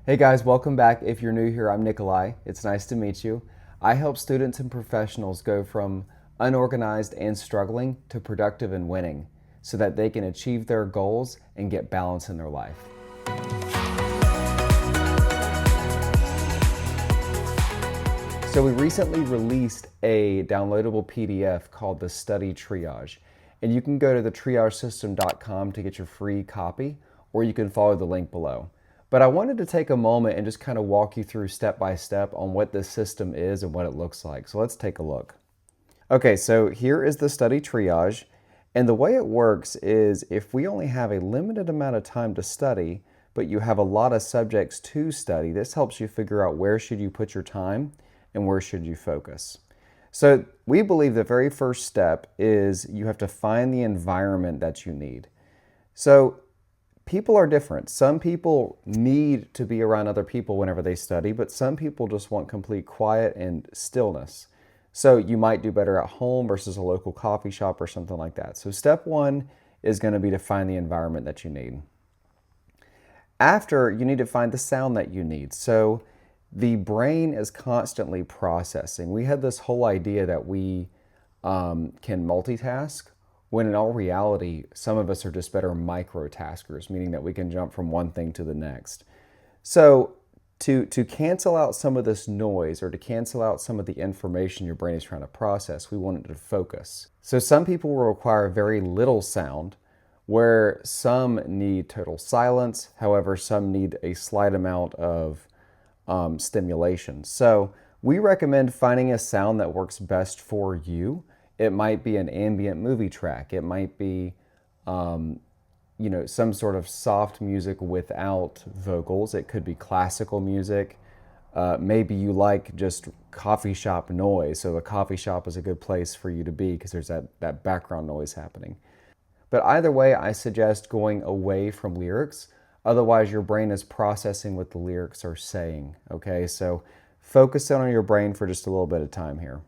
Hey guys, welcome back. If you're new here, I'm Nikolai. It's nice to meet you. I help students and professionals go from unorganized and struggling to productive and winning so that they can achieve their goals and get balance in their life. So we recently released a downloadable PDF called the Study Triage, and you can go to thetriagesystem.com to get your free copy, or you can follow the link below. But I wanted to take a moment and just kind of walk you through step by step on what this system is and what it looks like. So let's take a look. Okay, so here is the Study Triage, and the way it works is if we only have a limited amount of time to study, but you have a lot of subjects to study, this helps you figure out where should you put your time and where should you focus. So we believe the very first step is you have to find the environment that you need. So people are different. Some people need to be around other people whenever they study, but some people just want complete quiet and stillness. So you might do better at home versus a local coffee shop or something like that. So step one is going to be to find the environment that you need. After, you need to find the sound that you need. So the brain is constantly processing. We had this whole idea that we can multitask, when in all reality, some of us are just better microtaskers, meaning that we can jump from one thing to the next. So to cancel out some of this noise or to cancel out some of the information your brain is trying to process, we want it to focus. So some people will require very little sound, where some need total silence. However, some need a slight amount of stimulation. So we recommend finding a sound that works best for you. It might be an ambient movie track. It might be, some sort of soft music without vocals. It could be classical music. Maybe you like just coffee shop noise. So the coffee shop is a good place for you to be because there's that background noise happening. But either way, I suggest going away from lyrics. Otherwise, your brain is processing what the lyrics are saying. Okay, so focus in on your brain for just a little bit of time here.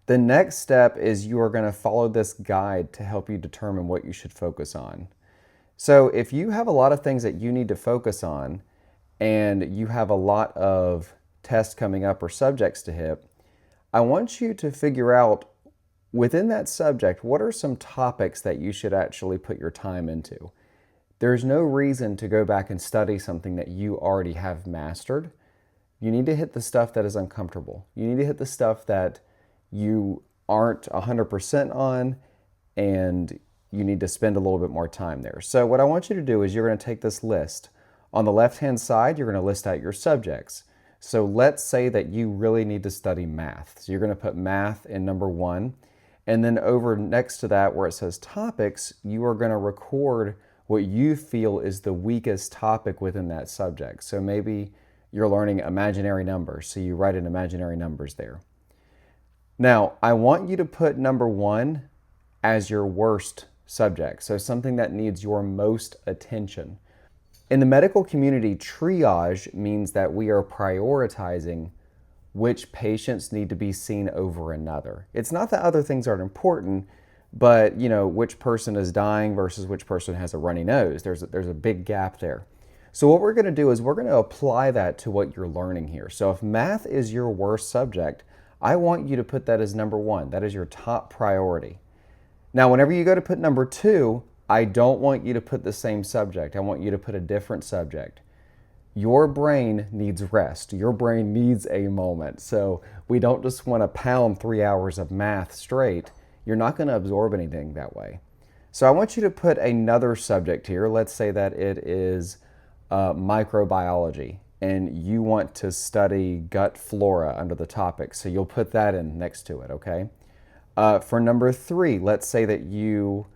The next step is you are going to follow this guide to help you determine what you should focus on. So if you have a lot of things that you need to focus on and you have a lot of tests coming up or subjects to hit, I want you to figure out within that subject, what are some topics that you should actually put your time into? There's no reason to go back and study something that you already have mastered. You need to hit the stuff that is uncomfortable. You need to hit the stuff that you aren't 100% on, and you need to spend a little bit more time there. So what I want you to do is you're going to take this list. On the left-hand side, you're going to list out your subjects. So let's say that you really need to study math. So you're going to put math in number one. And then over next to that where it says topics, you are going to record what you feel is the weakest topic within that subject. So maybe you're learning imaginary numbers. So you write in imaginary numbers there. Now, I want you to put number one as your worst subject, so something that needs your most attention. In the medical community, triage means that we are prioritizing which patients need to be seen over another. It's not that other things aren't important, but which person is dying versus which person has a runny nose. There's a big gap there. So what we're going to do is we're going to apply that to what you're learning here. So if math is your worst subject, I want you to put that as number one. That is your top priority. Now, whenever you go to put number two, I don't want you to put the same subject. I want you to put a different subject. Your brain needs rest. Your brain needs a moment. So we don't just want to pound 3 hours of math straight. You're not going to absorb anything that way. So I want you to put another subject here. Let's say that it is microbiology, and you want to study gut flora under the topic. So you'll put that in next to it, okay? For number three, let's say that you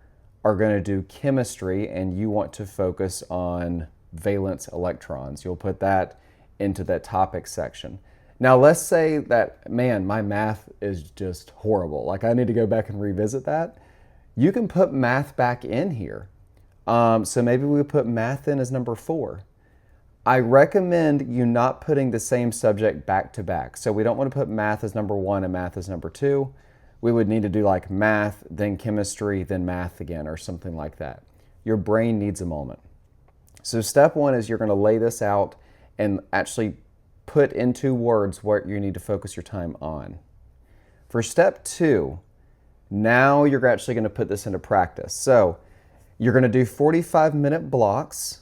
are going to do chemistry and you want to focus on valence electrons. You'll put that into that topic section. Now let's say that, man, my math is just horrible. Like I need to go back and revisit that. You can put math back in here. So maybe we put math in as number four. I recommend you not putting the same subject back to back. So we don't want to put math as number one and math as number two. We would need to do like math, then chemistry, then math again, or something like that. Your brain needs a moment. So step one is you're going to lay this out and actually put into words what you need to focus your time on. For step 2, now you're actually going to put this into practice. So you're going to do 45-minute blocks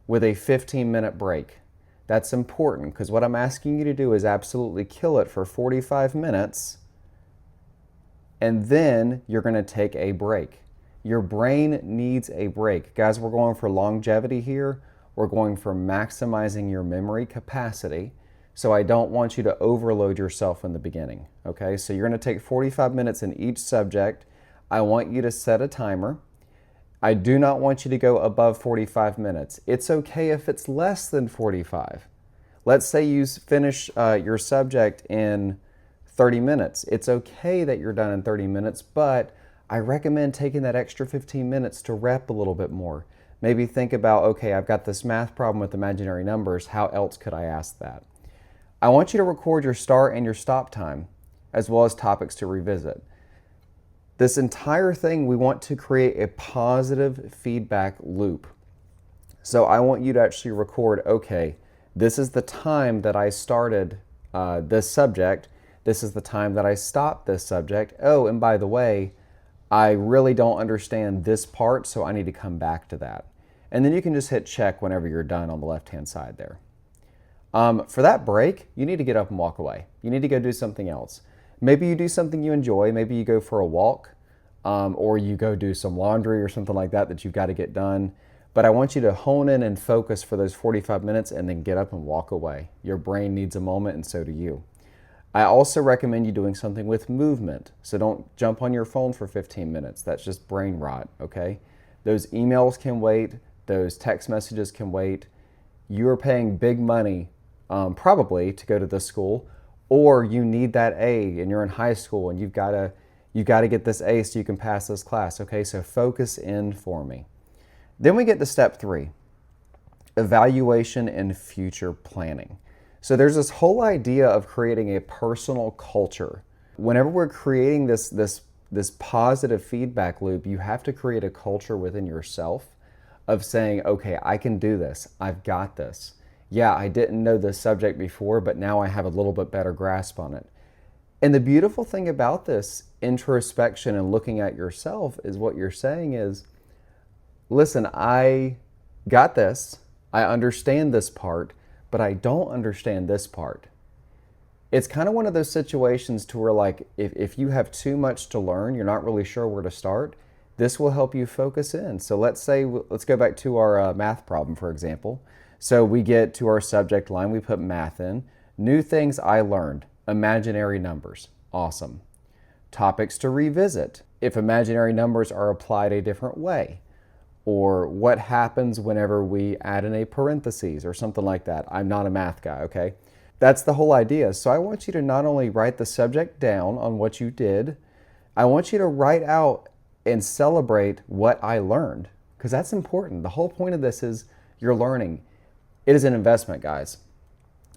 with a 15-minute break. That's important because what I'm asking you to do is absolutely kill it for 45 minutes, and then you're going to take a break. Your brain needs a break. Guys, we're going for longevity here. We're going for maximizing your memory capacity. So I don't want you to overload yourself in the beginning, okay? So you're going to take 45 minutes in each subject. I want you to set a timer. I do not want you to go above 45 minutes. It's okay if it's less than 45. Let's say you finish your subject in 30 minutes. It's okay that you're done in 30 minutes, but I recommend taking that extra 15 minutes to rep a little bit more. Maybe think about, okay, I've got this math problem with imaginary numbers. How else could I ask that? I want you to record your start and your stop time, as well as topics to revisit. This entire thing, we want to create a positive feedback loop. So I want you to actually record, okay, this is the time that I started this subject. This is the time that I stopped this subject. Oh, and by the way, I really don't understand this part, so I need to come back to that. And then you can just hit check whenever you're done on the left-hand side there. For that break, you need to get up and walk away. You need to go do something else. Maybe you do something you enjoy. Maybe you go for a walk, or you go do some laundry or something like that that you've got to get done. But I want you to hone in and focus for those 45 minutes and then get up and walk away. Your brain needs a moment, and so do you. I also recommend you doing something with movement. So don't jump on your phone for 15 minutes. That's just brain rot, okay? Those emails can wait. Those text messages can wait. You're paying big money probably to go to this school, or you need that A and you're in high school and you've got to get this A so you can pass this class. Okay, so focus in for me. Then we get to step 3, evaluation and future planning. So there's this whole idea of creating a personal culture. Whenever we're creating this positive feedback loop, you have to create a culture within yourself of saying, okay, I can do this. I've got this. Yeah, I didn't know this subject before, but now I have a little bit better grasp on it. And the beautiful thing about this introspection and looking at yourself is what you're saying is, listen, I got this. I understand this part, but I don't understand this part. It's kind of one of those situations to where, like, if you have too much to learn, you're not really sure where to start, this will help you focus in. So let's go back to our math problem, for example. So we get to our subject line, we put math in. New things I learned, imaginary numbers, awesome. Topics to revisit, if imaginary numbers are applied a different way, or what happens whenever we add in a parentheses or something like that. I'm not a math guy, okay? That's the whole idea. So I want you to not only write the subject down on what you did, I want you to write out and celebrate what I learned, because that's important. The whole point of this is you're learning. It is an investment, guys.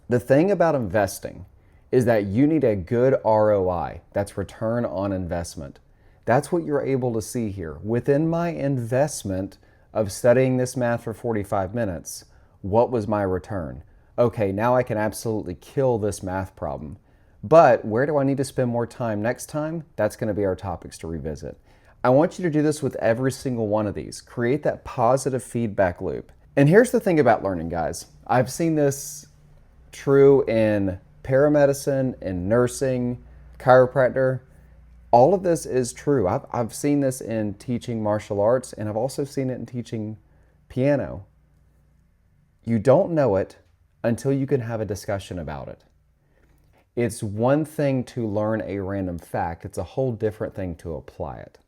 The thing about investing is that you need a good ROI. That's return on investment. That's what you're able to see here. Within my investment of studying this math for 45 minutes, what was my return? Okay, now I can absolutely kill this math problem. But where do I need to spend more time next time? That's going to be our topics to revisit. I want you to do this with every single one of these. Create that positive feedback loop. And here's the thing about learning, guys. I've seen this true in paramedicine, in nursing, chiropractor. All of this is true. I've seen this in teaching martial arts, and I've also seen it in teaching piano. You don't know it until you can have a discussion about it. It's one thing to learn a random fact. It's a whole different thing to apply it.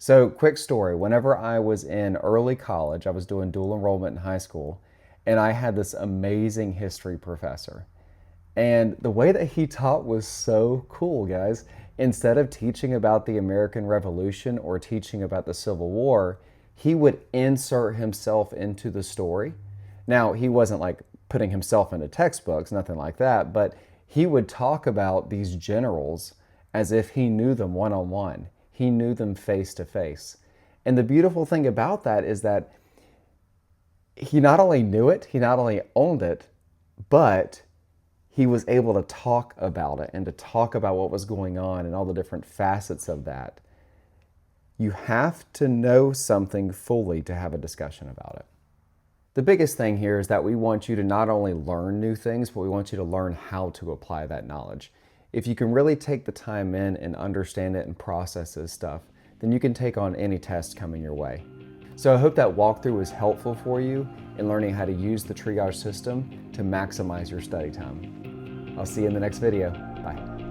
So, quick story. Whenever I was in early college, I was doing dual enrollment in high school, and I had this amazing history professor. And the way that he taught was so cool, guys. Instead of teaching about the American Revolution or teaching about the Civil War, he would insert himself into the story. Now, he wasn't like putting himself into textbooks, nothing like that, but he would talk about these generals as if he knew them one-on-one. He knew them face to face. And the beautiful thing about that is that he not only knew it, he not only owned it, but he was able to talk about it and to talk about what was going on and all the different facets of that. You have to know something fully to have a discussion about it. The biggest thing here is that we want you to not only learn new things, but we want you to learn how to apply that knowledge. If you can really take the time in and understand it and process this stuff, then you can take on any test coming your way. So I hope that walkthrough was helpful for you in learning how to use the triage system to maximize your study time. I'll see you in the next video. Bye.